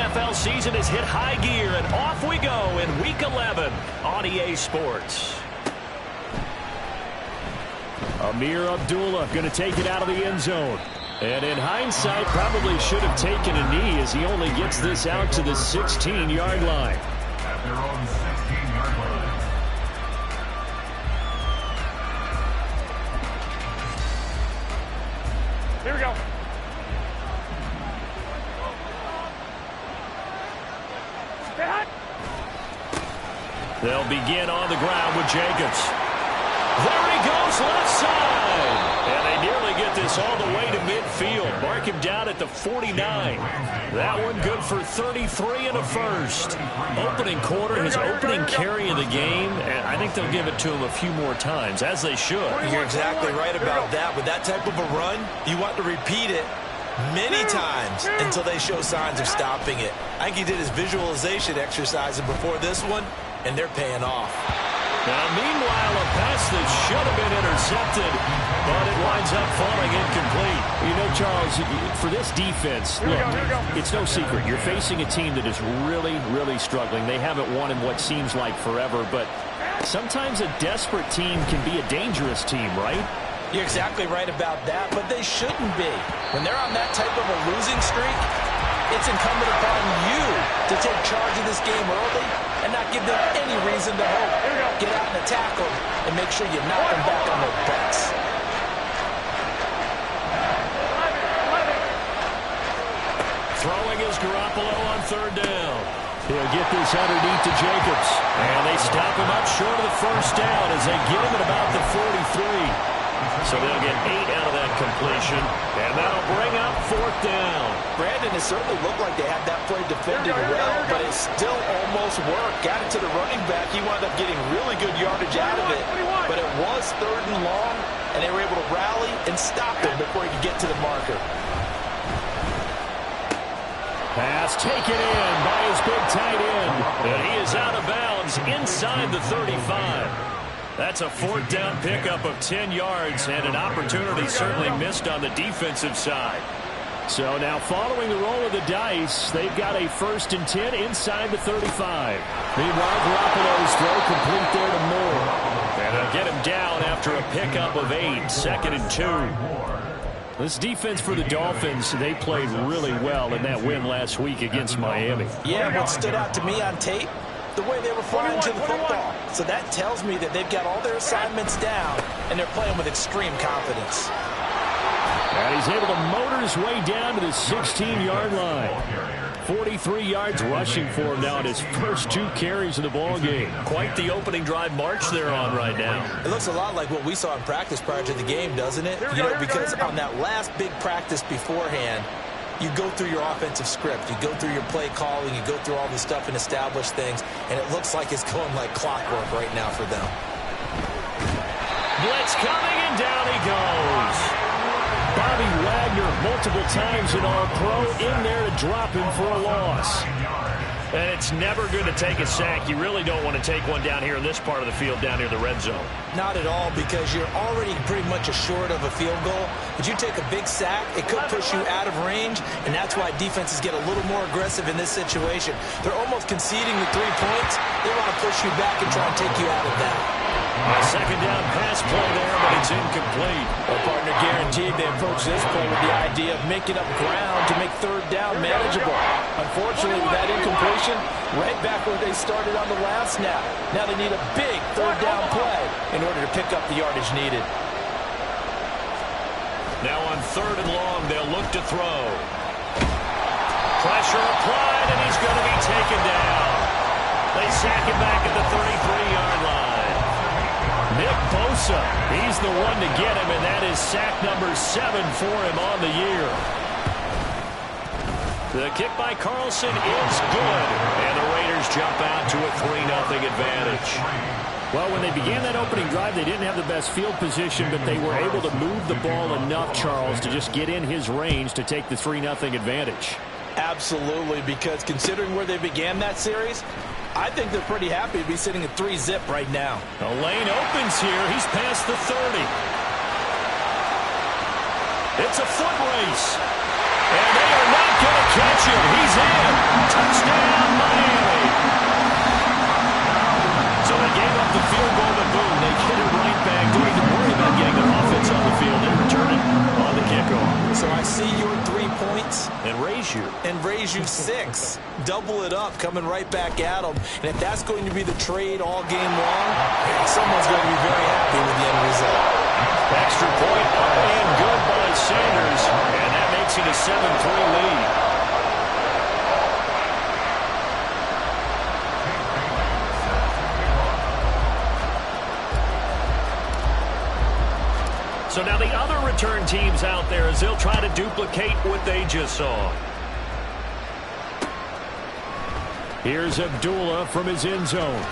NFL season has hit high gear, and off we go in Week 11 on EA Sports. Amir Abdullah going to take it out of the end zone. And in hindsight, probably should have taken a knee as he only gets this out to the 16-yard line. At their own 16-yard line. Here we go. They'll begin on the ground with Jacobs. There he goes, left side. And they nearly get this all the way to midfield. Mark him down at the 49. That one good for 33 and a first. Opening quarter, his opening carry of the game, and I think they'll give it to him a few more times, as they should. You're exactly right about that. With that type of a run, you want to repeat it many times until they show signs of stopping it. I think he did his visualization exercises before this one, and they're paying off. Now, meanwhile, a pass that should have been intercepted, but it winds up falling incomplete. You know, Charles, for this defense, look, it's no secret. You're facing a team that is really, really struggling. They haven't won in what seems like forever, but sometimes a desperate team can be a dangerous team, right? You're exactly right about that, but they shouldn't be. When they're on that type of a losing streak, it's incumbent upon you to take charge of this game early and not give them any reason to hope. Get out and attack them and make sure you knock them back on their butts. Throwing is Garoppolo on third down. He'll get this underneath to Jacobs. And they stop him up short of the first down as they get him at about the 43. So they'll get 8 out of that completion, and that'll bring up fourth down. Brandon, it certainly looked like they had that play defended well, but it still almost worked. Got it to the running back. He wound up getting really good yardage out of it, but it was third and long, and they were able to rally and stop him before he could get to the marker. Pass taken in by his big tight end, and he is out of bounds inside the 35. That's a fourth down pickup of 10 yards and an opportunity certainly missed on the defensive side. So now following the roll of the dice, they've got a 1st and 10 inside the 35. Meanwhile, Garoppolo's throw complete there to Moore. And they'll get him down after a pickup of 8, 2nd and 2. This defense for the Dolphins, they played really well in that win last week against Miami. Yeah, what stood out to me on tape, the way they were flying to the football. So that tells me that they've got all their assignments down, and they're playing with extreme confidence. And he's able to motor his way down to the 16-yard line. 43 yards rushing for him now in his first 2 carries of the ball game. Quite the opening drive march they're on right now. It looks a lot like what we saw in practice prior to the game, doesn't it? You know, because on that last big practice beforehand, you go through your offensive script. You go through your play calling. You go through all this stuff and establish things. And it looks like it's going like clockwork right now for them. Blitz coming, and down he goes. Bobby Wagner multiple times in All-Pro in there to drop him for a loss. And it's never good to take a sack. You really don't want to take one down here in this part of the field, down near the red zone. Not at all, because you're already pretty much assured of a field goal. But you take a big sack, it could push you out of range, and that's why defenses get a little more aggressive in this situation. They're almost conceding the 3 points. They want to push you back and try and take you out of that. A second down pass play there, but it's incomplete. Well, partner, guaranteed they approach this play with the idea of making up ground to make third down manageable. Unfortunately, with that incompletion, right back where they started on the last snap. Now they need a big third down play in order to pick up the yardage needed. Now on third and long, they'll look to throw. Pressure applied, and he's going to be taken down. They sack him back at the 33-yard line. Nick Bosa, he's the one to get him, and that is sack number 7 for him on the year. The kick by Carlson is good, and the Raiders jump out to a 3-0 advantage. Well, when they began that opening drive, they didn't have the best field position, but they were able to move the ball enough, Charles, to just get in his range to take the 3-0 advantage. Absolutely, because considering where they began that series, I think they're pretty happy to be sitting at 3-zip right now. The lane opens here. He's past the 30. It's a foot race. And they are not going to catch him. He's in. Touchdown, Miami. So they gave up the field goal to Boone. They get it right back. Don't even worry about getting the offense on the field. They return it on the kickoff. So I see your 3 points. And raise you 6. Double it up, coming right back at them. And if that's going to be the trade all game long, someone's going to be very happy with the end result. Extra point up and good by Sanders. And that makes it a 7-3 lead. So now the other return teams out there as they'll try to duplicate what they just saw. Here's Abdullah from his end zone.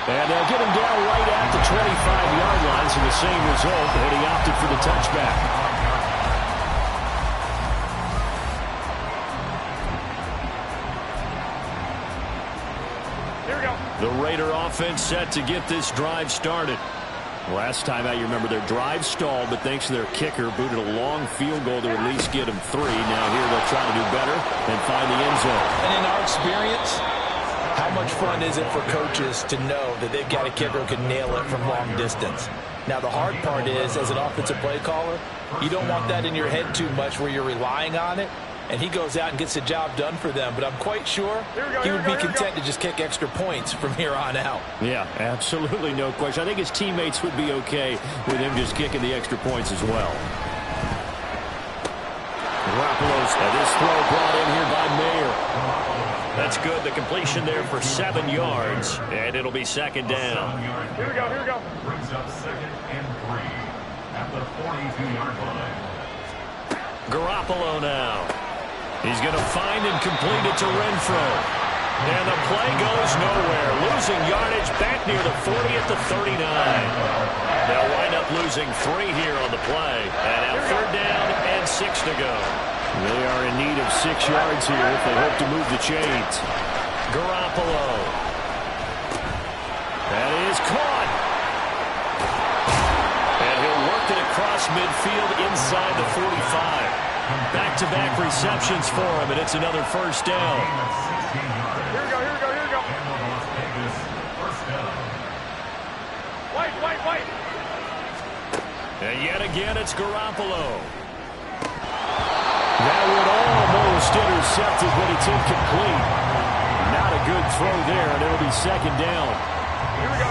And they'll get him down right at the 25-yard line, so the same result, and he opted for the touchback. Here we go. The Raider offense set to get this drive started. Last time out, you remember their drive stalled, but thanks to their kicker, booted a long field goal to at least get them 3. Now here they'll try to do better and find the end zone. And in our experience, how much fun is it for coaches to know that they've got a kicker who can nail it from long distance? Now the hard part is, as an offensive play caller, you don't want that in your head too much where you're relying on it. And he goes out and gets the job done for them. But I'm quite sure he would be content to just kick extra points from here on out. Yeah, absolutely no question. I think his teammates would be okay with him just kicking the extra points as well. Garoppolo's this throw brought in here by Mayer. That's good. The completion there for 7 yards. And it'll be second down. Here we go. Brings up 2nd and 3 at the 42-yard line. Garoppolo now. He's going to find and complete it to Renfro. And the play goes nowhere. Losing yardage back near the 40 at the 39. They'll wind up losing 3 here on the play. And now 3rd down and 6 to go. They are in need of 6 yards here if they hope to move the chains. Garoppolo. That is caught. And he'll work it across midfield inside the 45. Back-to-back receptions for him, and it's another first down. Here we go. Wait. And yet again, it's Garoppolo. That would almost intercept it, but it's incomplete. Not a good throw there, and it'll be second down. Here we go.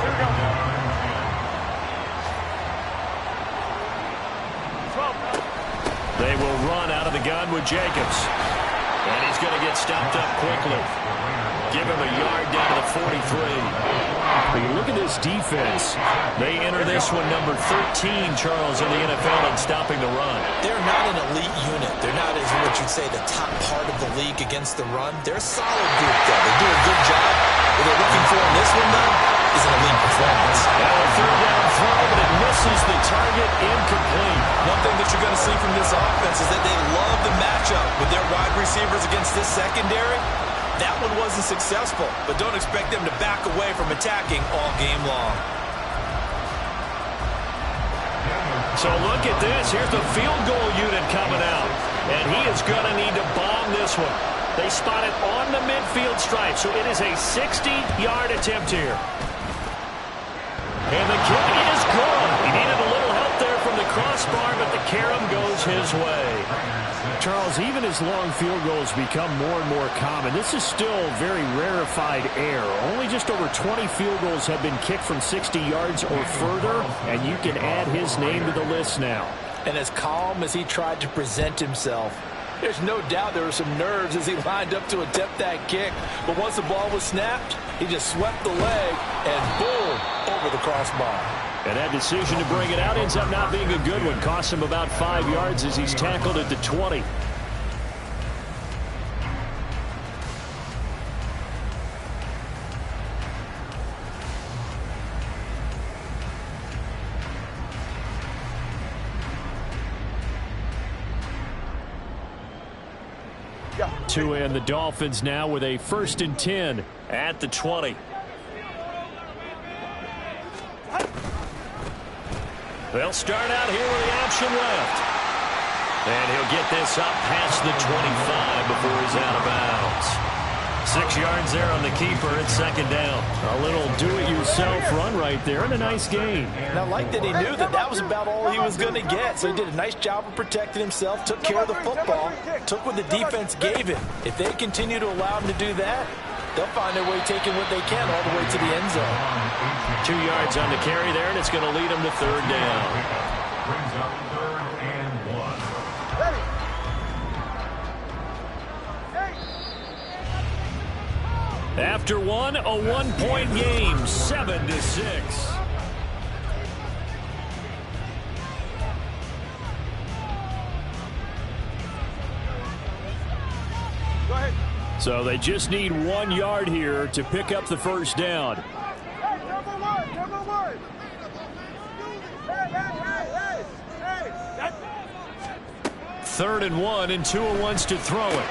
They will run out of the gun with Jacobs. And he's going to get stopped up quickly. Give him a yard down to the 43. When you look at this defense, they enter this one number 13, Charles, in the NFL in stopping the run. They're not an elite unit. They're not, as what you'd say, the top part of the league against the run. They're a solid group, though. They do a good job. What they're looking for in this one, though, is an elite performance. Now a 3rd down throw, but it misses the target, incomplete. One thing that you're going to see from this offense is that they love the matchup with their wide receivers against this secondary. That one wasn't successful, but don't expect them to back away from attacking all game long. So look at this. Here's the field goal unit coming out. And he is going to need to bomb this one. They spot it on the midfield stripe, so it is a 60-yard attempt here. And the kick is good. He needed a little help there from the crossbar, but the carom goes his way. Charles, even as long field goals become more and more common, this is still very rarefied air. Only just over 20 field goals have been kicked from 60 yards or further, and you can add his name to the list now. And as calm as he tried to present himself, there's no doubt there were some nerves as he lined up to attempt that kick. But once the ball was snapped, he just swept the leg and boom, over the crossbar. And that decision to bring it out ends up not being a good one. Costs him about 5 yards as he's tackled at the 20. To end the Dolphins now with a 1st and 10 at the 20. They'll start out here with the option left. And he'll get this up past the 25 before he's out of bounds. 6 yards there on the keeper. It's second down. A little do-it-yourself run right there and a nice gain. And I like that he knew that that was about all he was going to get. So he did a nice job of protecting himself, took care of the football, took what the defense gave him. If they continue to allow him to do that, they'll find their way taking what they can all the way to the end zone. 2 yards on the carry there, and it's going to lead them to third down. Brings up 3rd and 1. After one, a one-point game, 7-6. Go ahead. So they just need 1 yard here to pick up the first down. Hey, number one. Hey. 3rd and 1, and Tua wants to throw it.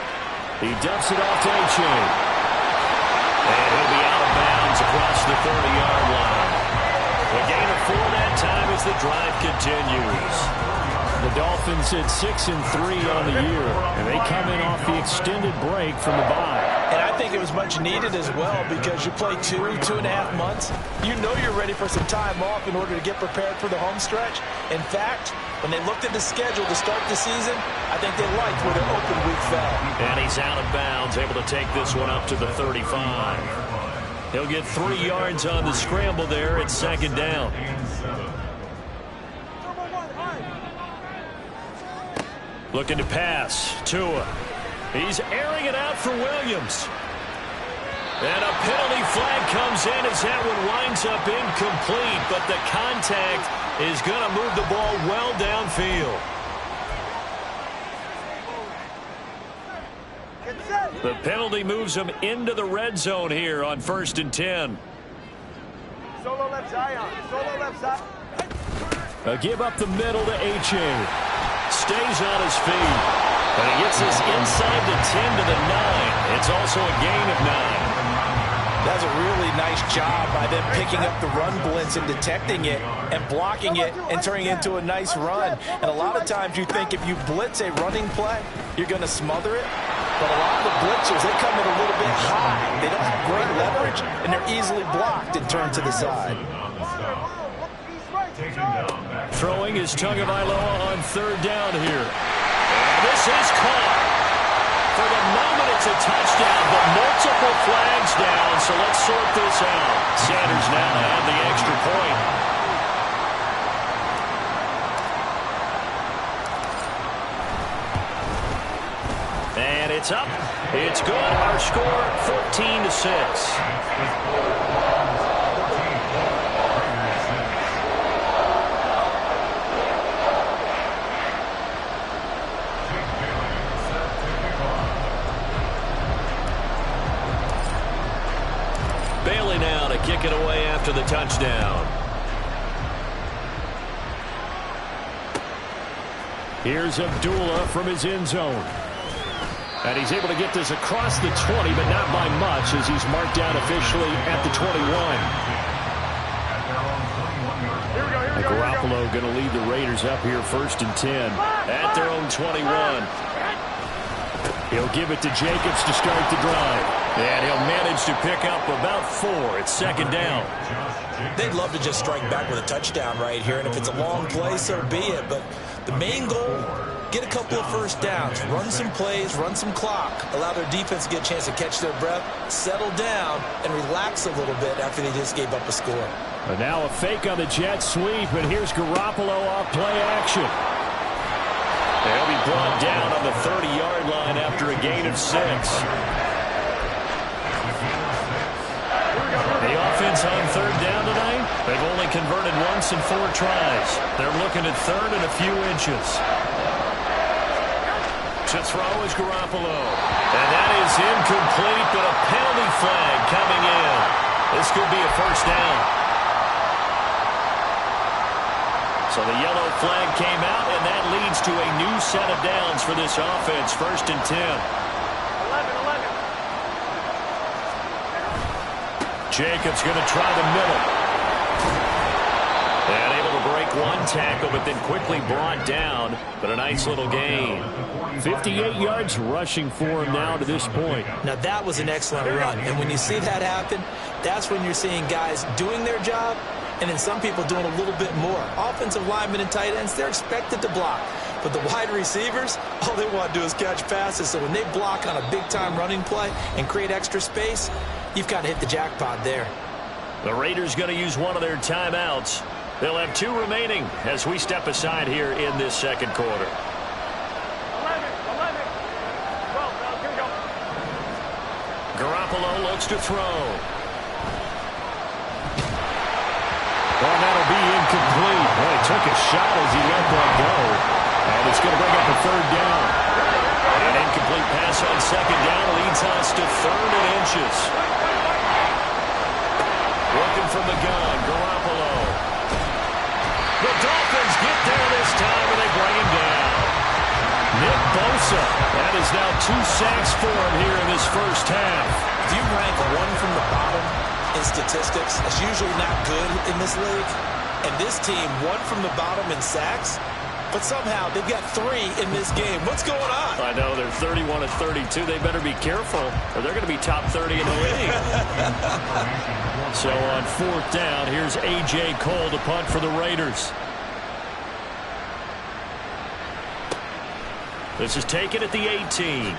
He dumps it off to H.A. And he'll be out of bounds across the 30-yard line. A gain of 4 that time as the drive continues. The Dolphins at 6-3 on the year, and they come in off the extended break from the bye. And I think it was much needed as well because you play 2.5 months. You know you're ready for some time off in order to get prepared for the home stretch. In fact, when they looked at the schedule to start the season, I think they liked where their open week fell. And he's out of bounds, able to take this one up to the 35. He'll get 3 yards on the scramble there at second down. Looking to pass. Tua. He's airing it out for Williams. And a penalty flag comes in as that one winds up incomplete, but the contact is going to move the ball well downfield. The penalty moves him into the red zone here on 1st and 10. Solo left Zion. Solo left Zion. A give up the middle to H.A. Stays on his feet. And he gets this inside the 10 to the 9. It's also a gain of 9. That's a really nice job by them picking up the run blitz and detecting it and blocking it and turning it into a nice run. And a lot of times you think if you blitz a running play, you're going to smother it. But a lot of the blitzers, they come in a little bit high. They don't have great leverage, and they're easily blocked and turned to the side. Throwing is Tagovailoa on 3rd down here. And this is caught. For the moment, it's a touchdown, but multiple flags down, so let's sort this out. Sanders now have the extra point. And it's up. It's good. Our score, 14-6. Bailey now to kick it away after the touchdown. Here's Abdullah from his end zone. And he's able to get this across the 20, but not by much as he's marked down officially at the 21. And Garoppolo going to lead the Raiders up here 1st and 10. At their own 21. He'll give it to Jacobs to start the drive. And he'll manage to pick up about 4. It's second down. They'd love to just strike back with a touchdown right here, and if it's a long play, so be it. But the main goal, get a couple of first downs, run some plays, run some clock, allow their defense to get a chance to catch their breath, settle down, and relax a little bit after they just gave up a score. But now a fake on the jet sweep, and here's Garoppolo off play action. They'll be brought down on the 30-yard line after a gain of 6. The offense on 3rd down tonight, they've only converted once in 4 tries. They're looking at 3rd and a few inches. To throw is Garoppolo. And that is incomplete, but a penalty flag coming in. This could be a first down. So the yellow flag came out, and that leads to a new set of downs for this offense. 1st and 10. 11. Jacobs going to try the middle. And able to break one tackle, but then quickly brought down. But a nice little gain. 58 yards rushing for him now to this point. Now, that was an excellent run. And when you see that happen, that's when you're seeing guys doing their job and then some people doing a little bit more. Offensive linemen and tight ends, they're expected to block. But the wide receivers, all they want to do is catch passes. So when they block on a big-time running play and create extra space, you've got to hit the jackpot there. The Raiders going to use one of their timeouts. They'll have 2 remaining as we step aside here in this second quarter. 11, 12, here we go. Garoppolo looks to throw. And that'll be incomplete. Well, he took a shot as he let that go. And it's going to bring up a third down. An incomplete pass on second down leads us to 3rd and inches. Working from the gun, Garoppolo. The Dolphins get there this time, and they bring him down. Nick Bosa. That is now 2 sacks for him here in this first half. If you rank one from the bottom in statistics, that's usually not good in this league. And this team, 1 from the bottom in sacks, but somehow they've got 3 in this game. What's going on? I know, they're 31 of 32. They better be careful, or they're going to be top 30 in the league. So on 4th down, here's A.J. Cole to punt for the Raiders. This is taken at the 18.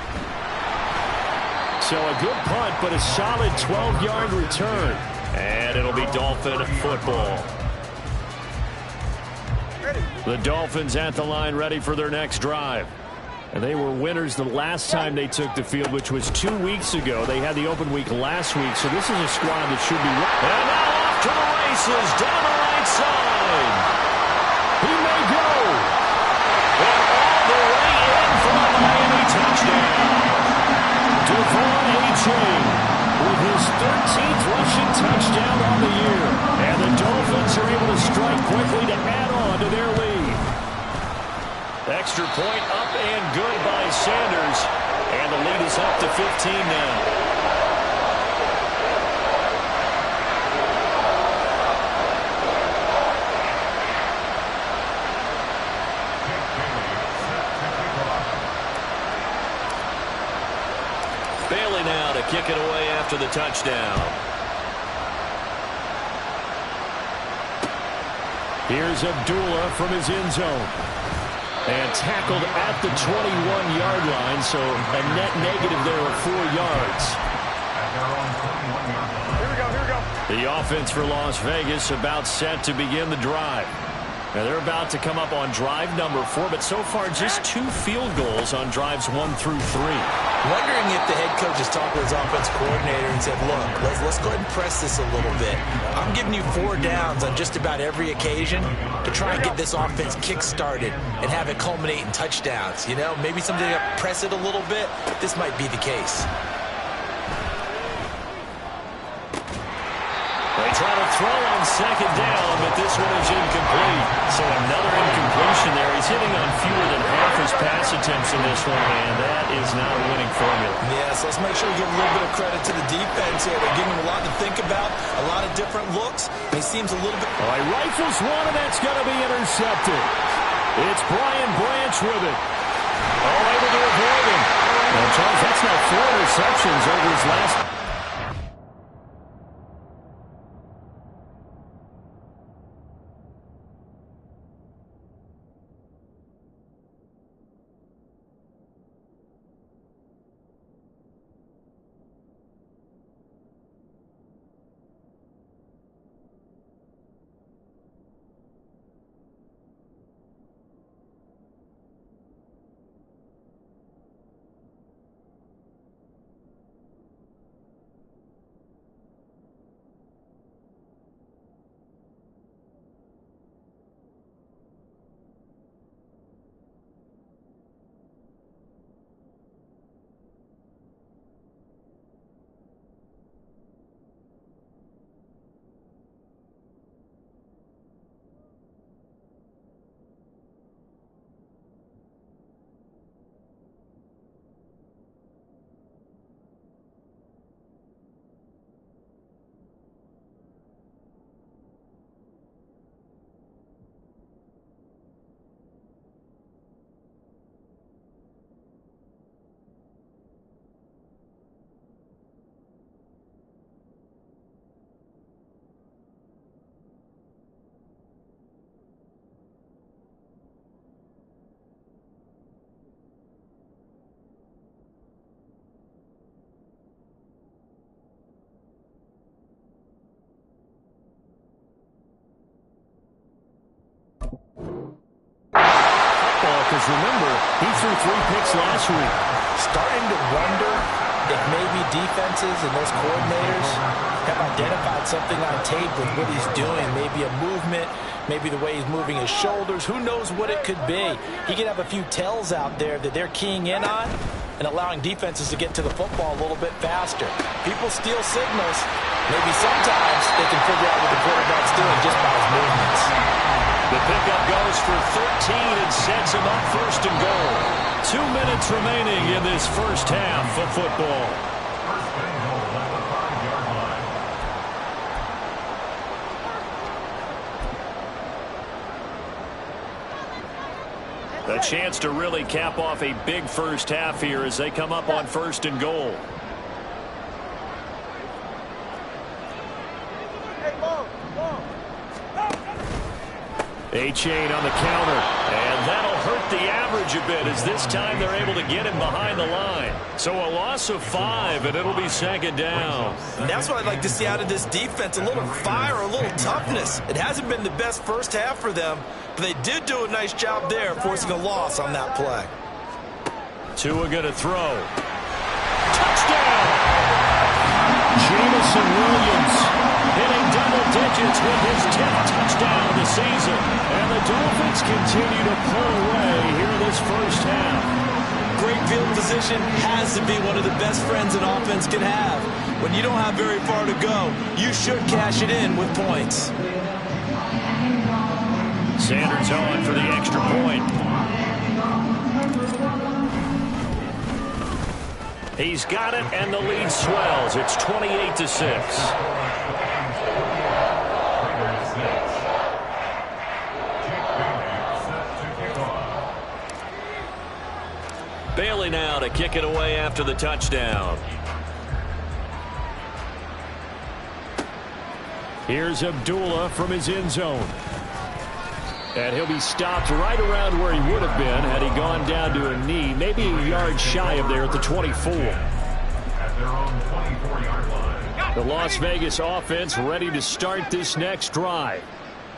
So a good punt, but a solid 12-yard return. And it'll be Dolphin football. The Dolphins at the line, ready for their next drive. And they were winners the last time they took the field, which was 2 weeks ago. They had the open week last week, so this is a squad that should be... And now off to the races, down the right side. He may go. And all the way in for a Miami touchdown. Devon A-Chain with his 13th rushing touchdown on the year. And the Dolphins are able to strike quickly to add on to their lead. Extra point up and good by Sanders. And the lead is up to 15 now. Bailey now to kick it away after the touchdown. Here's Abdullah from his end zone. And tackled at the 21-yard line, so a net negative there of 4 yards. Here we go. The offense for Las Vegas about set to begin the drive. Now they're about to come up on drive number 4, but so far just 2 field goals on drives 1 through 3. Wondering if the head coach has talked with his offense coordinator and said, look, let's go ahead and press this a little bit. I'm giving you 4 downs on just about every occasion to try and get this offense kick-started and have it culminate in touchdowns. You know, maybe something to press it a little bit. This might be the case. They try to throw on second down, but this one is incomplete. So another incompletion there. He's hitting on fewer than half his pass attempts in this one, and that is not a winning formula. Yeah, so let's make sure we give a little bit of credit to the defense here. They're giving him a lot to think about, a lot of different looks. He seems a little bit... All right, rifles one, and that's going to be intercepted. It's Brian Branch with it. All able to avoid him. Well, Charles, that's now 4 interceptions over his last... Remember, he threw 3 picks last week. Starting to wonder if maybe defenses and those coordinators have identified something on tape with what he's doing. Maybe a movement, maybe the way he's moving his shoulders. Who knows what it could be? He could have a few tells out there that they're keying in on and allowing defenses to get to the football a little bit faster. People steal signals. Maybe sometimes they can figure out what the quarterback's doing just by his movements. The pickup goes for 13 and sets him up first and goal. 2 minutes remaining in this first half of football. First and goal at the 5-yard line. A chance to really cap off a big first half here as they come up on first and goal. A-chain on the counter, and that'll hurt the average a bit as this time they're able to get him behind the line. So a loss of 5, and it'll be second down. And that's what I'd like to see out of this defense, a little fire, a little toughness. It hasn't been the best first half for them, but they did do a nice job there forcing a loss on that play. Tua going to throw. Touchdown! Jameson Williams hitting double digits with his 10th touchdown of the season. And the Dolphins continue to pull away here in this first half. Great field position has to be one of the best friends an offense can have. When you don't have very far to go, you should cash it in with points. Sanders on for the extra point. He's got it, and the lead swells. It's 28-6. Bailey now to kick it away after the touchdown. Here's Abdullah from his end zone. And he'll be stopped right around where he would have been had he gone down to a knee, maybe a yard shy of there at the 24. At their own 24-yard line. The Las Vegas offense ready to start this next drive.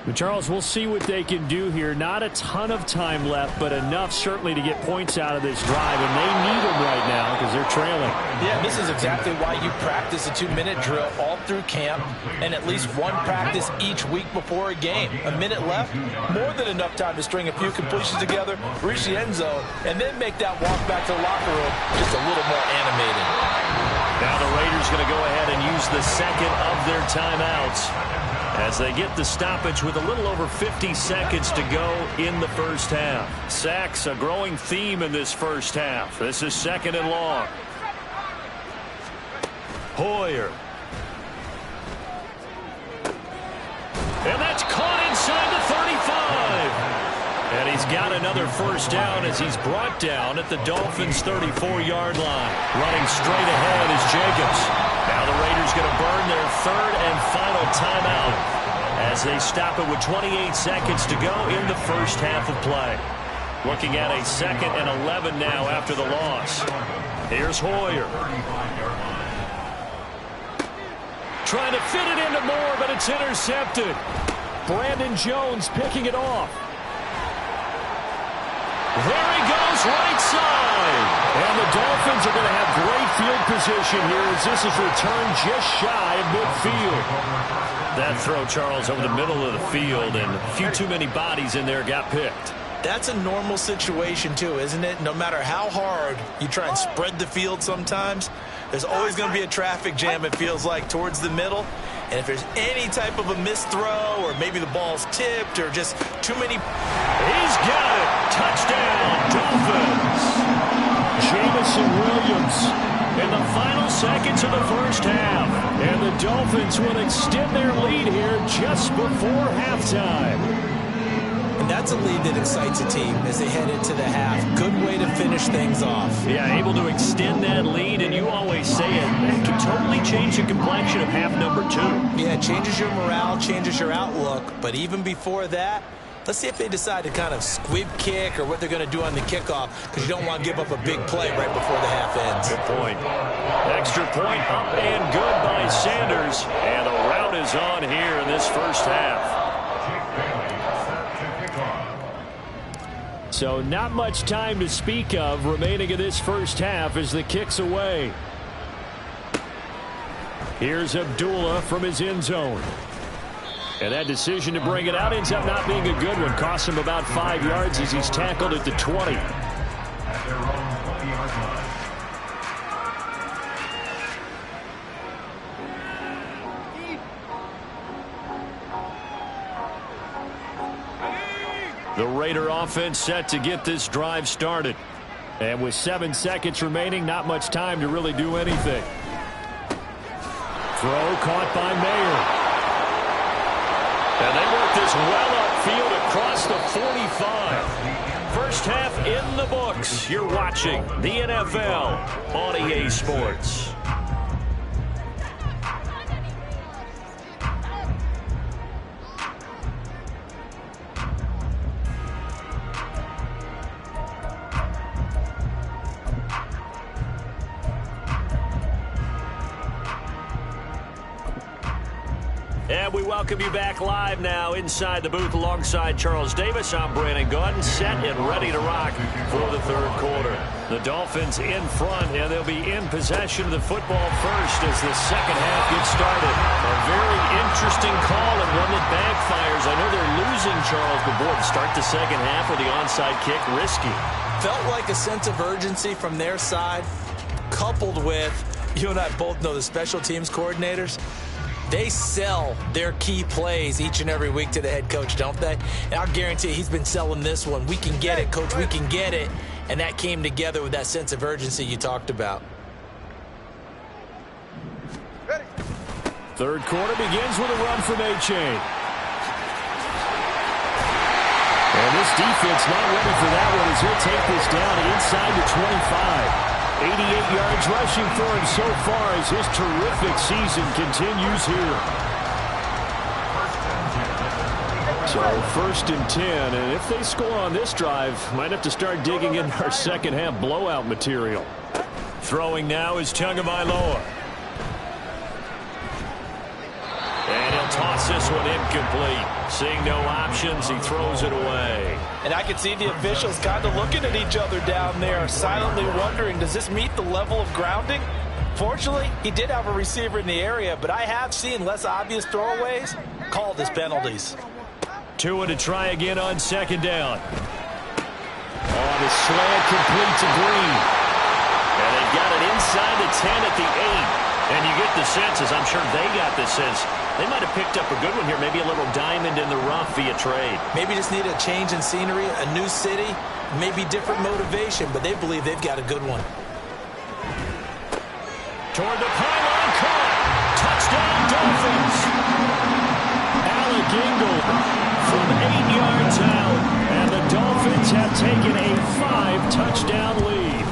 But Charles, we'll see what they can do here. Not a ton of time left, but enough certainly to get points out of this drive, and they need them right now because they're trailing. Yeah, this is exactly why you practice a 2-minute drill all through camp and at least one practice each week before a game. A minute left, more than enough time to string a few completions together, reach the end zone, and then make that walk back to the locker room just a little more animated. Now the Raiders going to go ahead and use the second of their timeouts as they get the stoppage with a little over 50 seconds to go in the first half. Sacks, a growing theme in this first half. This is second and long. Hoyer. And that's caught inside the 35. And he's got another first down as he's brought down at the Dolphins' 34-yard line. Running straight ahead is Jacobs. Now the Raiders going to burn their third and final timeout as they stop it with 28 seconds to go in the first half of play. Looking at a 2nd and 11 now after the loss. Here's Hoyer. Trying to fit it into Moore, but it's intercepted. Brandon Jones picking it off. There he goes, right side. And the Dolphins are going to have great field position here as this is returned just shy of midfield. That throw, Charles, over the middle of the field, and a few too many bodies in there got picked. That's a normal situation, too, isn't it? No matter how hard you try and spread the field sometimes, there's always going to be a traffic jam, it feels like, towards the middle. And if there's any type of a missed throw or maybe the ball's tipped or just too many... He's got it! Touchdown, Dolphins! Jameson Williams in the final seconds of the first half. And the Dolphins will extend their lead here just before halftime. And that's a lead that excites a team as they head into the half. Good way to finish things off. Yeah, able to extend that lead, and you always say it, that can totally change the complexion of half number 2. Yeah, it changes your morale, changes your outlook. But even before that, let's see if they decide to kind of squib kick or what they're going to do on the kickoff, because you don't want to give up a big play right before the half ends. Good point. Extra point up and good by Sanders. And the rout is on here in this first half. So not much time to speak of remaining in this first half as the kick's away. Here's Abdullah from his end zone. And that decision to bring it out ends up not being a good one. Costs him about 5 yards as he's tackled at the 20. At their own 20-yard line. The Raider offense set to get this drive started. And with 7 seconds remaining, not much time to really do anything. Throw caught by Mayer. And they work this well upfield across the 45. First half in the books. You're watching the NFL on EA Sports. And we welcome you back live now inside the booth alongside Charles Davis. I'm Brandon Gaudin, set and ready to rock for the third quarter. The Dolphins in front, and they'll be in possession of the football first as the second half gets started. A very interesting call and one that backfires. I know they're losing, Charles, but boy, to start the second half with the onside kick, risky. Felt like a sense of urgency from their side, coupled with, you and I both know the special teams coordinators. They sell their key plays each and every week to the head coach, don't they? And I'll guarantee he's been selling this one. We can get it, coach, we can get it. And that came together with that sense of urgency you talked about. Third quarter begins with a run from A-Chain. And this defense not ready for that one as he'll take this down inside the 25. 88 yards rushing for him so far as his terrific season continues here. So first and 10, and if they score on this drive, might have to start digging in our second half blowout material. Throwing now is Tagovailoa. And he'll toss this one incomplete. Seeing no options, he throws it away. And I can see the officials kind of looking at each other down there, silently wondering, does this meet the level of grounding? Fortunately, he did have a receiver in the area, but I have seen less obvious throwaways called as penalties. Tua to try again on second down. Oh, the slant complete to Green. And they've got it inside the 10 at the 8. And you get the sense, as I'm sure they got the sense, they might have picked up a good one here, maybe a little diamond in the rough via trade. Maybe just need a change in scenery, a new city, maybe different motivation, but they believe they've got a good one. Toward the pylon, caught. Touchdown, Dolphins. Alec Ingold from 8 yards out, and the Dolphins have taken a 5-touchdown lead.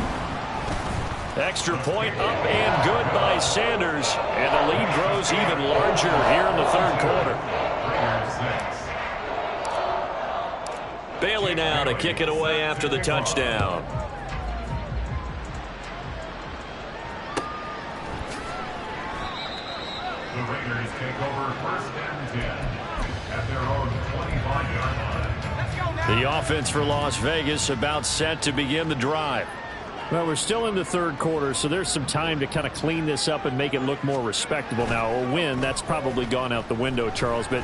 Extra point up and good by Sanders, and the lead grows even larger here in the third quarter. Bailey now to kick it away after the touchdown. The Raiders take over first and 10 at their own 25-yard line. The offense for Las Vegas about set to begin the drive. Well, we're still in the third quarter, so there's some time to kind of clean this up and make it look more respectable now. A win, that's probably gone out the window, Charles, but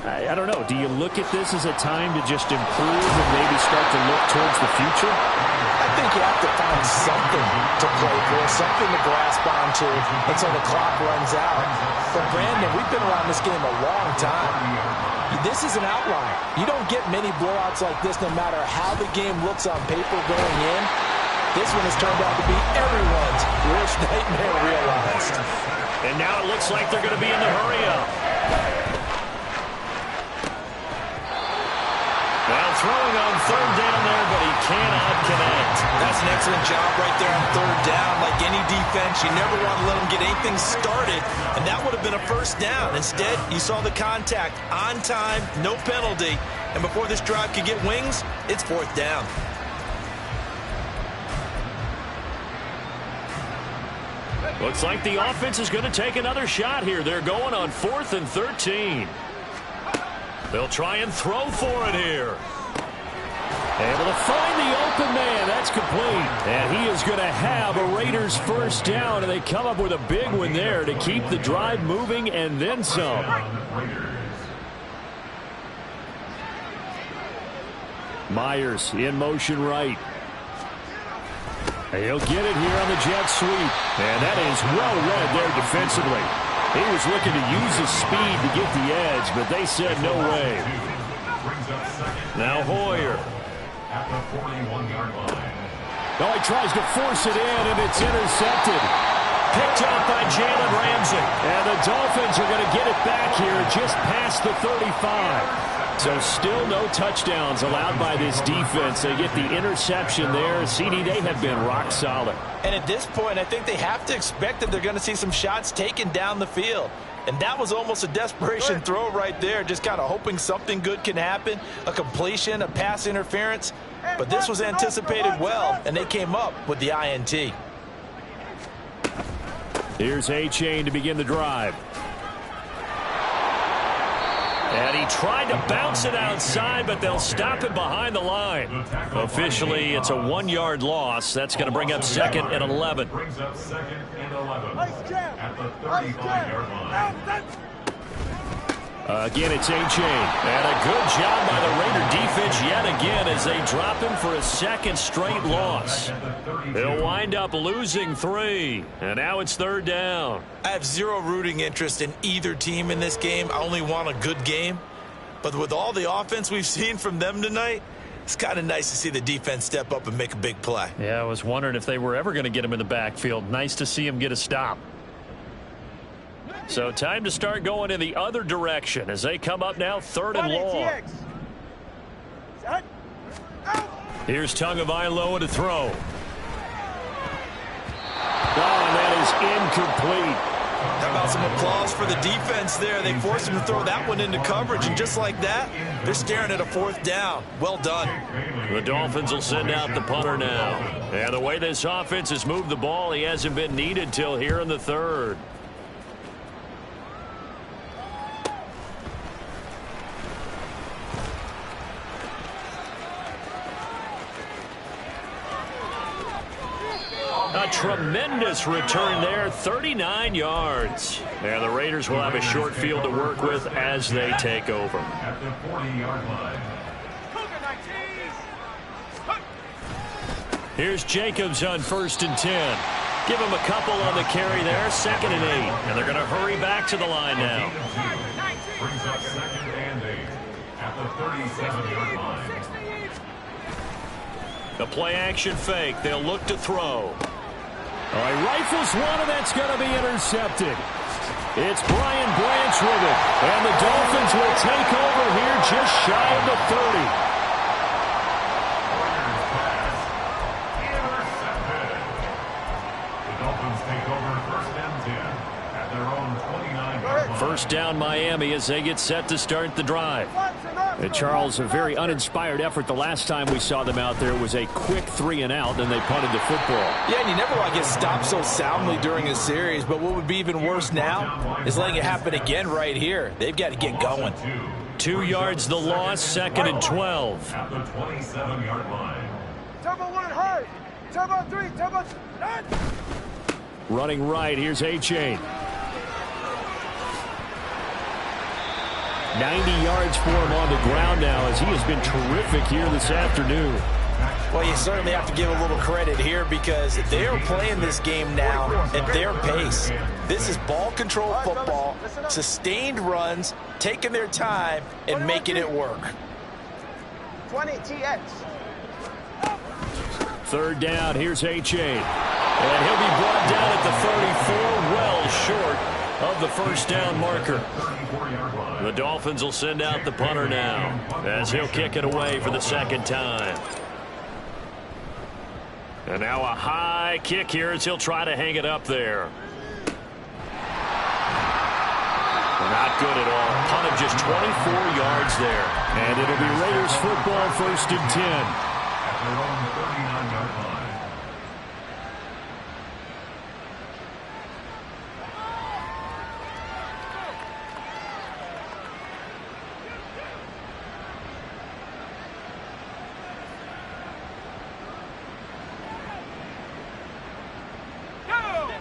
I don't know. Do you look at this as a time to just improve and maybe start to look towards the future? I think you have to find something to play for, something to grasp onto until the clock runs out. But, Brandon, we've been around this game a long time. This is an outlier. You don't get many blowouts like this no matter how the game looks on paper going in. This one has turned out to be everyone's worst nightmare realized. And now it looks like they're going to be in the hurry-up. Well, throwing on third down there, but he cannot connect. That's an excellent job right there on third down. Like any defense, you never want to let them get anything started, and that would have been a first down. Instead, you saw the contact on time, no penalty, and before this drive could get wings, it's fourth down. Looks like the offense is going to take another shot here. They're going on 4th and 13. They'll try and throw for it here. Able to find the open man. That's complete. And he is going to have a Raiders first down, and they come up with a big one there to keep the drive moving and then some. Myers in motion right. He'll get it here on the jet sweep. And that is well read there defensively. He was looking to use his speed to get the edge, but they said no way. Now Hoyer. At the 41-yard line. Oh, he tries to force it in, and it's intercepted. Picked up by Jalen Ramsey. And the Dolphins are going to get it back here just past the 35. So still no touchdowns allowed by this defense. They get the interception there. CD, they have been rock solid. And at this point, I think they have to expect that they're going to see some shots taken down the field. And that was almost a desperation throw right there, just kind of hoping something good can happen, a completion, a pass interference. But this was anticipated well, and they came up with the INT. Here's A-Chain to begin the drive. And he tried to bounce it outside, but they'll stop it behind the line. Officially, it's a 1-yard loss. That's going to bring up 2nd and 11. Brings up 2nd and 11 at the 35-yard line. Again, it's A-Chain. And a good job by the Raider defense yet again as they drop him for a 2nd straight loss. They'll wind up losing 3. And now it's 3rd down. I have zero rooting interest in either team in this game. I only want a good game. But with all the offense we've seen from them tonight, it's kind of nice to see the defense step up and make a big play. Yeah, I was wondering if they were ever going to get him in the backfield. Nice to see him get a stop. So time to start going in the other direction as they come up now 3rd and long. Here's Tagovailoa to throw. Oh, and that is incomplete. How about some applause for the defense there? They forced him to throw that one into coverage, and just like that, they're staring at a 4th down. Well done. The Dolphins will send out the punter now. And the way this offense has moved the ball, he hasn't been needed till here in the 3rd. A tremendous return there, 39 yards. And the Raiders will have a short field to work with as they take over. At the 40-yard line. Here's Jacobs on 1st and 10. Give him a couple on the carry there, 2nd and 8. And they're going to hurry back to the line now. Brings up 2nd and 8 at the 37-yard line. The play action fake. They'll look to throw. All right, rifles one, and that's going to be intercepted. It's Brian Branch with it. And the Dolphins will take over here just shy of the 30. Intercepted. The Dolphins take over 1st and 10 at their own 29-yard line. First down Miami as they get set to start the drive. And Charles, a very uninspired effort the last time we saw them out there was a quick 3 and out, and they punted the football. Yeah, and you never want to get stopped so soundly during a series, but what would be even worse now is letting it happen again right here. They've got to get going. 2 yards the loss, 2nd and 12. At the 27-yard line. Turbo 1 hard. Turbo 3. Turbo. Running right, here's A-Chain. 90 yards for him on the ground now as he has been terrific here this afternoon. Well, you certainly have to give a little credit here because they're playing this game now at their pace. This is ball control football, sustained runs, taking their time, and making it work. 20 TX. 3rd down, here's A-Chain. And he'll be brought down at the 34, well short of the first down marker. The Dolphins will send out the punter now as he'll kick it away for the 2nd time. And now a high kick here as he'll try to hang it up there. Not good at all. Punt of just 24 yards there. And it'll be Raiders football 1st and 10. At their own 39-yard line.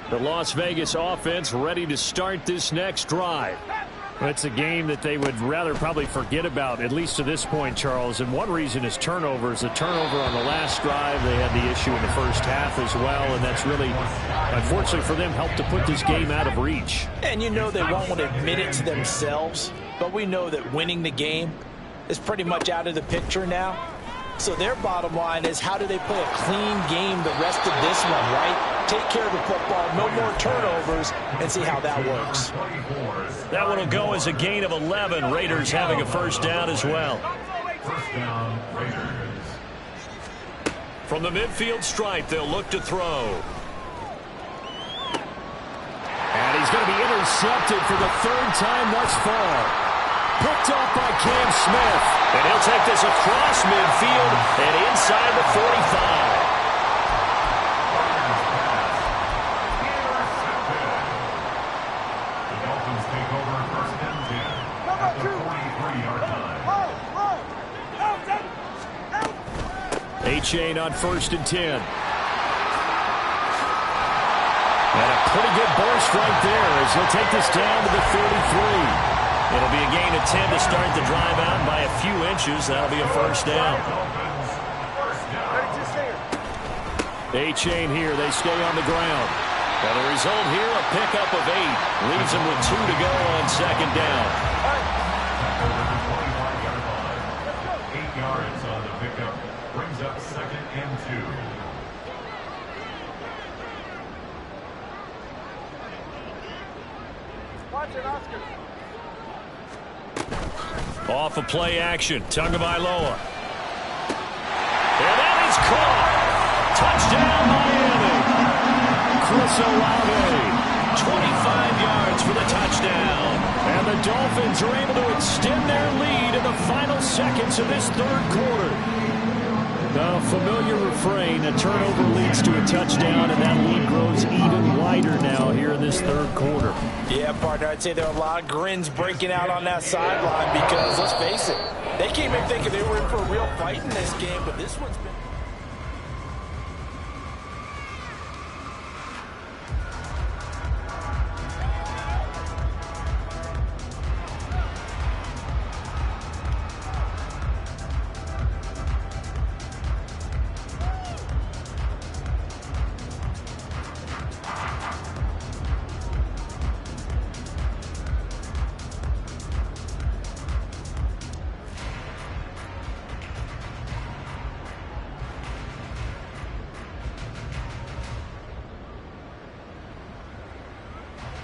The Las Vegas offense ready to start this next drive. It's a game that they would rather probably forget about, at least to this point, Charles. And one reason is turnovers. The turnover on the last drive, they had the issue in the first half as well. And that's really, unfortunately for them, helped to put this game out of reach. And you know they won't want to admit it to themselves. But we know that winning the game is pretty much out of the picture now. So their bottom line is, how do they play a clean game the rest of this one, right? Take care of the football, no more turnovers, and see how that works. That one will go as a gain of 11. Raiders having a first down as well. First down, Raiders. From the midfield stripe, they'll look to throw. And he's going to be intercepted for the third time thus far. Picked up by Cam Smith. And he'll take this across midfield and inside the 45. The Dolphins take over first and 10 at the 43-yard line. A-Chain on first and 10. And a pretty good burst right there as he'll take this down to the 33. It'll be a gain of 10 to start the drive out by a few inches. That'll be a first down. A-Chain here. They stay on the ground. And the result here, a pickup of 8. Leaves them with 2 to go on second down. 8 yards on the pickup. Brings up second and 2. Watch it, Oscar. Off of play action. Tagovailoa. And that is caught. Touchdown, Miami. Chris Olave. 25 yards for the touchdown. And the Dolphins are able to extend their lead in the final seconds of this third quarter. The familiar refrain, a turnover leads to a touchdown, and that lead grows even wider now here in this third quarter. Yeah, partner, I'd say there are a lot of grins breaking out on that sideline because, let's face it, they came in thinking they were in for a real fight in this game, but this one's been...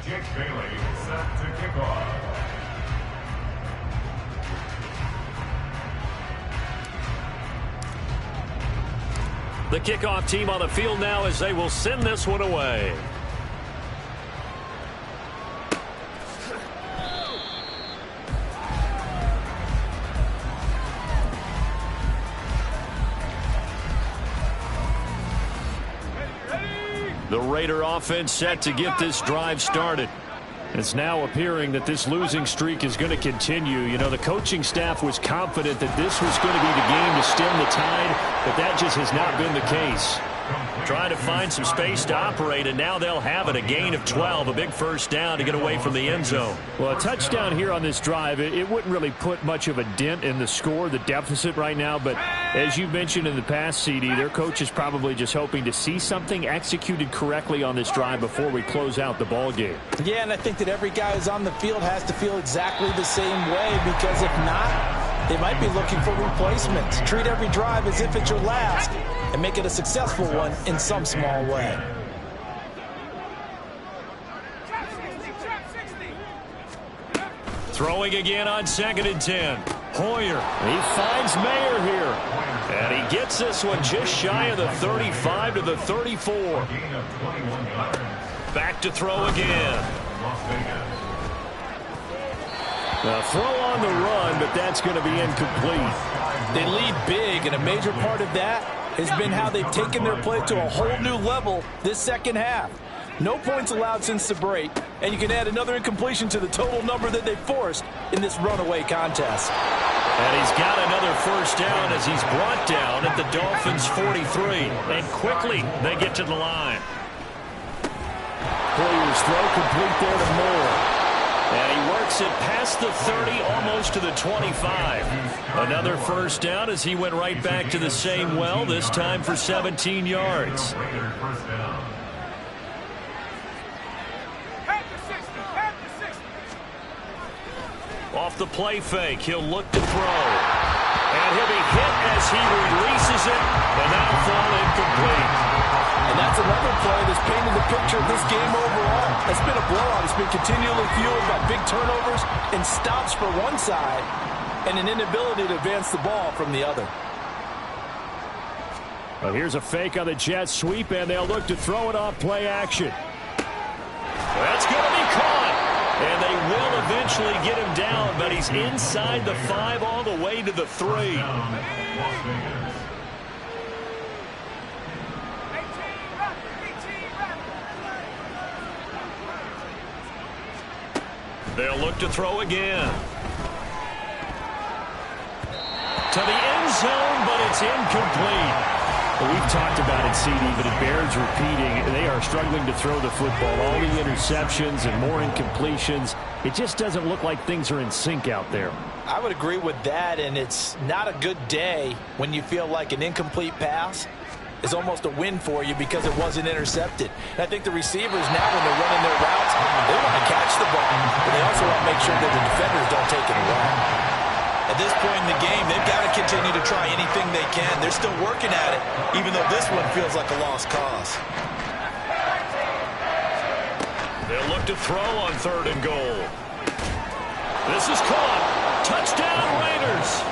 Jake Bailey set to kick off. The kickoff team on the field now as they will send this one away. The Raider offense set to get this drive started. It's now appearing that this losing streak is going to continue. You know, the coaching staff was confident that this was going to be the game to stem the tide, but that just has not been the case. Trying to find some space to operate, and now they'll have it. A gain of 12, a big first down to get away from the end zone. Well, a touchdown here on this drive, it wouldn't really put much of a dent in the score, the deficit right now, but as you mentioned in the past, CD, their coach is probably just hoping to see something executed correctly on this drive before we close out the ball game. Yeah, and I think that every guy who's on the field has to feel exactly the same way, because if not, they might be looking for replacements. Treat every drive as if it's your last and make it a successful one in some small way. Throwing again on second and 10. Hoyer. He finds Mayer here. And he gets this one just shy of the 35 to the 34. Gain of 21 yards. Back to throw again. Las Vegas. The throw on the run, but that's going to be incomplete. They lead big, and a major part of that has been how they've taken their play to a whole new level this second half. No points allowed since the break, and you can add another incompletion to the total number that they forced in this runaway contest. And he's got another first down as he's brought down at the Dolphins' 43. And quickly, they get to the line. Poyer's throw complete there to Moore. And he works it past the 30, almost to the 25. Another first down as he went right back to the same well, this time for 17 yards. Off the play fake, he'll look to throw. And he'll be hit as he releases it, and that'll fall incomplete. And that's another play that's painted the picture of this game overall. It's been a blowout. It's been continually fueled by big turnovers and stops for one side and an inability to advance the ball from the other. Well, here's a fake on the jet sweep, and they'll look to throw it off play action. That's going to be caught. And they will eventually get him down, but he's inside the 5 all the way to the 3. They'll look to throw again. To the end zone, but it's incomplete. Well, we've talked about it, CD, but it bears repeating. They are struggling to throw the football. All the interceptions and more incompletions. It just doesn't look like things are in sync out there. I would agree with that, and it's not a good day when you feel like an incomplete pass is almost a win for you because it wasn't intercepted. And I think the receivers now, when they're running their routes, they want to catch the ball, but they also want to make sure that the defenders don't take it away. At this point in the game, they've got to continue to try anything they can. They're still working at it, even though this one feels like a lost cause. They'll look to throw on 3rd and goal. This is caught. Touchdown, Raiders.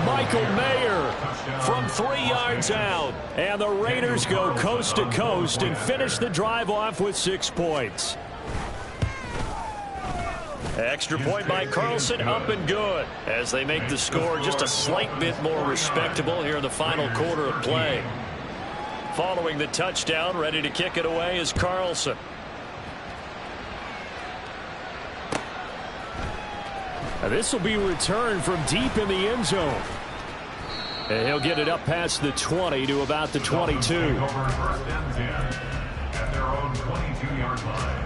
Michael Mayer from 3 yards out. And the Raiders go coast to coast and finish the drive off with 6 points. Extra point by Carlson, up and good, as they make the score just a slight bit more respectable here in the final quarter of play. Following the touchdown, ready to kick it away is Carlson. Now this will be returned from deep in the end zone. And he'll get it up past the 20 to about the 22. First and 10 at their own 22-yard line.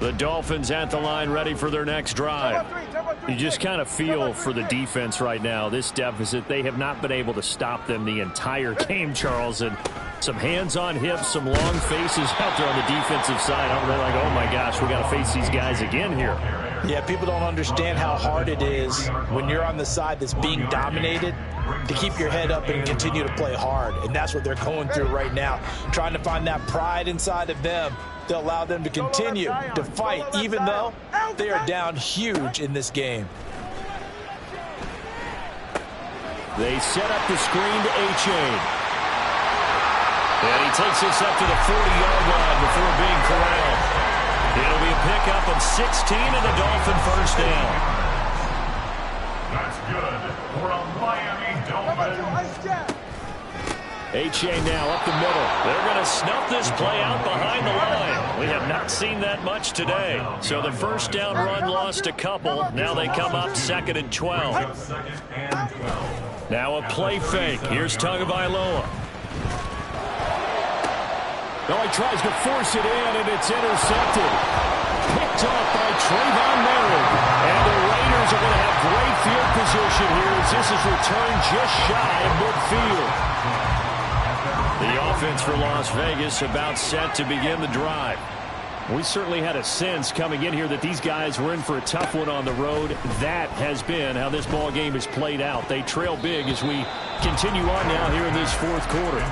The Dolphins at the line, ready for their next drive. You just kind of feel for the defense right now. This deficit, they have not been able to stop them the entire game, Charles. And some hands on hips, some long faces out there on the defensive side. They're like, oh my gosh, we got to face these guys again here. Yeah, people don't understand how hard it is when you're on the side that's being dominated to keep your head up and continue to play hard. And that's what they're going through right now, trying to find that pride inside of them to allow them to continue to fight, even though they are down huge in this game. They set up the screen to A-Chain. And he takes this up to the 40-yard line before being corralled. It'll be a pickup of 16 and a Dolphin first down. That's good for a Miami Dolphins. A-Chain now up the middle. They're going to snuff this play out behind the line. We have not seen that much today. So the first down run lost a couple. Now they come up 2nd and 12. Now a play fake. Here's Tagovailoa. No, he tries to force it in, and it's intercepted. Picked off by Trayvon Merritt. And the Raiders are going to have great field position here as this is returned just shy of midfield. The offense for Las Vegas about set to begin the drive. We certainly had a sense coming in here that these guys were in for a tough one on the road. That has been how this ball game has played out. They trail big as we continue on now here in this 4th quarter.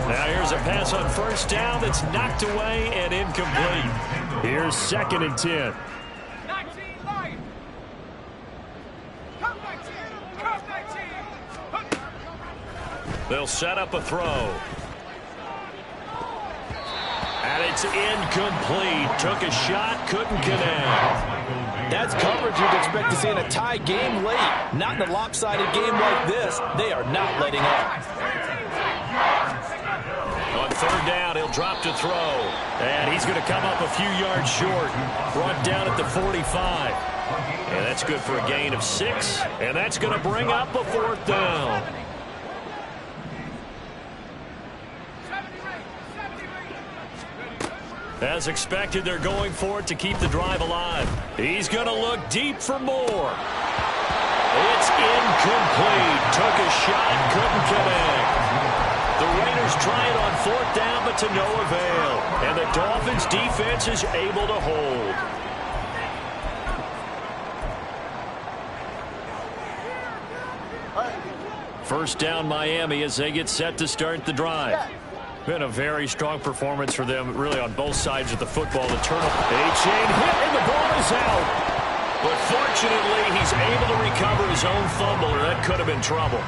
Now here's a pass on first down that's knocked away and incomplete. Here's 2nd and 10. They'll set up a throw. And it's incomplete. Took a shot, couldn't connect. That's coverage you'd expect to see in a tie game late. Not in a lopsided game like this. They are not letting up. On 3rd down, he'll drop to throw. And he's going to come up a few yards short. Brought down at the 45. And that's good for a gain of 6. And that's going to bring up a 4th down. As expected, they're going for it to keep the drive alive. He's going to look deep for more. It's incomplete. Took a shot, couldn't connect. The Raiders try it on 4th down, but to no avail. And the Dolphins defense is able to hold. First down Miami as they get set to start the drive. Been a very strong performance for them, really, on both sides of the football. The turnover. A-Chain hit, and the ball is out. But fortunately, he's able to recover his own fumble, or that could have been trouble.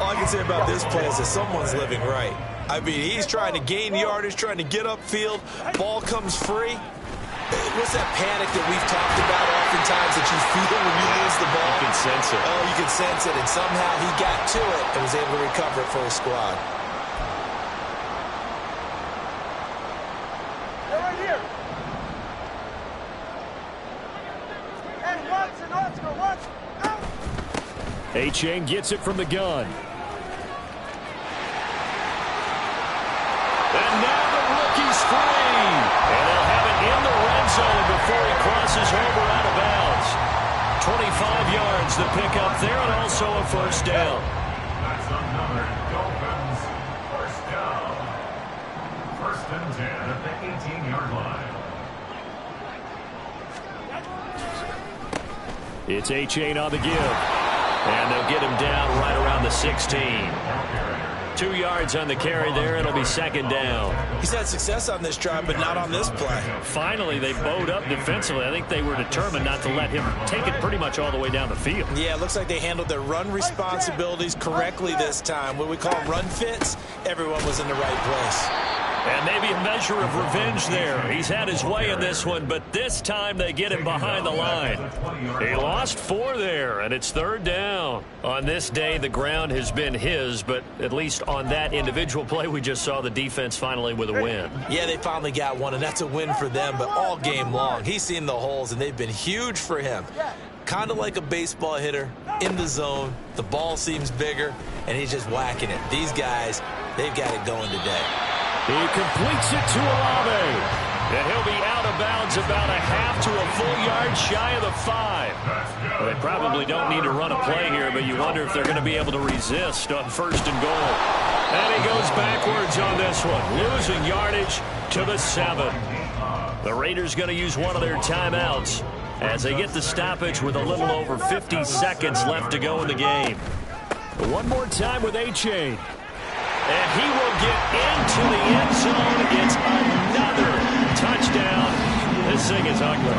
All I can say about this play is that someone's living right. I mean, he's trying to gain yardage, trying to get upfield. Ball comes free. What's that panic that we've talked about oftentimes that you feel when you lose the ball? You can sense it. Oh, you can sense it, and somehow he got to it and was able to recover it for his squad. They're right here. Hey, watch. A-Chain gets it from the gun. And now the rookie's free. And they'll have it in the red zone before he crosses over out of bounds. 25 yards the pickup there, and also a first down. That's another Dolphins first down. 1st and 10 at the 18-yard line. It's A-Chain on the give. And they'll get him down right around the 16. 2 yards on the carry there. It'll be 2nd down. He's had success on this drive, but not on this play. Finally, they bowed up defensively. I think they were determined not to let him take it pretty much all the way down the field. Yeah, it looks like they handled their run responsibilities correctly this time. What we call run fits, everyone was in the right place. And maybe a measure of revenge there. He's had his way in this one, but this time they get him behind the line. He lost 4 there, and it's 3rd down. On this day, the ground has been his, but at least on that individual play, we just saw the defense finally with a win. Yeah, they finally got one, and that's a win for them, but all game long, he's seen the holes, and they've been huge for him. Kind of like a baseball hitter in the zone. The ball seems bigger, and he's just whacking it. These guys, they've got it going today. He completes it to Olave. And he'll be out of bounds about a half to a full yard shy of the 5. Well, they probably don't need to run a play here, but you wonder if they're going to be able to resist on 1st and goal. And he goes backwards on this one, losing yardage to the 7. The Raiders going to use one of their timeouts as they get the stoppage with a little over 50 seconds left to go in the game. One more time with A-Chain. And he will get into the end zone. It's another touchdown. This thing is ugly.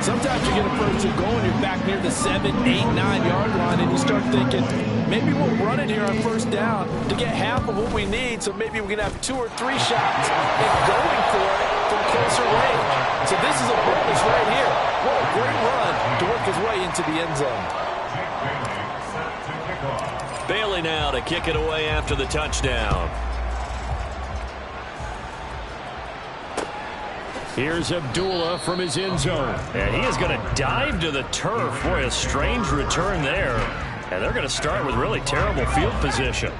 Sometimes you get a first and goal and you're back near the 7, 8, 9-yard line, and you start thinking, maybe we'll run it here on 1st down to get half of what we need, so maybe we can have 2 or 3 shots and going for it from closer range. So this is a bonus right here. What a great run to work his way into the end zone. Bailey now to kick it away after the touchdown. Here's Abdullah from his end zone. And he is going to dive to the turf. Boy, a strange return there. And they're going to start with really terrible field position.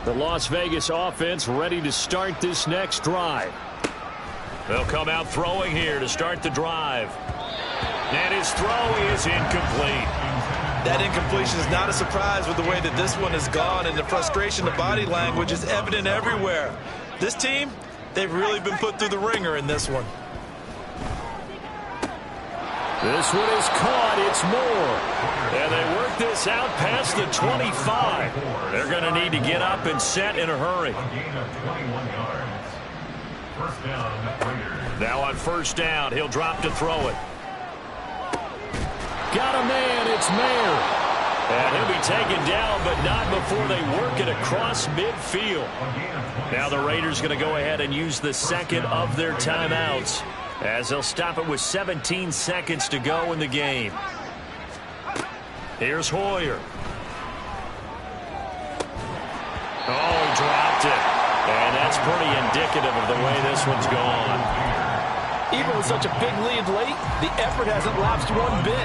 The Las Vegas offense ready to start this next drive. They'll come out throwing here to start the drive. And his throw is incomplete. That incompletion is not a surprise with the way that this one has gone, and the frustration, the body language is evident everywhere. This team, they've really been put through the ringer in this one. This one is caught. It's Moore. And they work this out past the 25. They're going to need to get up and set in a hurry. Now on 1st down, he'll drop to throw it. Got a man, it's Mayer. And he'll be taken down, but not before they work it across midfield. Now the Raiders going to go ahead and use the 2nd of their timeouts as they'll stop it with 17 seconds to go in the game. Here's Hoyer. Oh, he dropped it. And that's pretty indicative of the way this one's gone. Even with such a big lead late, the effort hasn't lapsed one bit.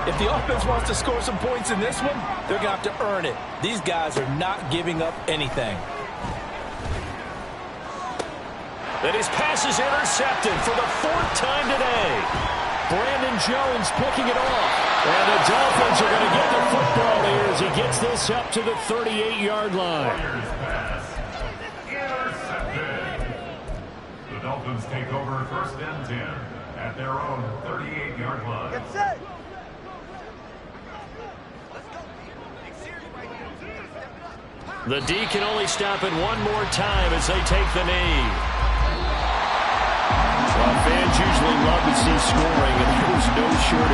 If the offense wants to score some points in this one, they're going to have to earn it. These guys are not giving up anything. And his pass is intercepted for the 4th time today. Brandon Jones picking it off. And the Dolphins are going to get the football here as he gets this up to the 38-yard line. Warriors pass. Intercepted. The Dolphins take over 1st and 10 at their own 38-yard line. Get set. The D can only stop it one more time as they take the knee. Well, fans usually love to see scoring, and there was no shortage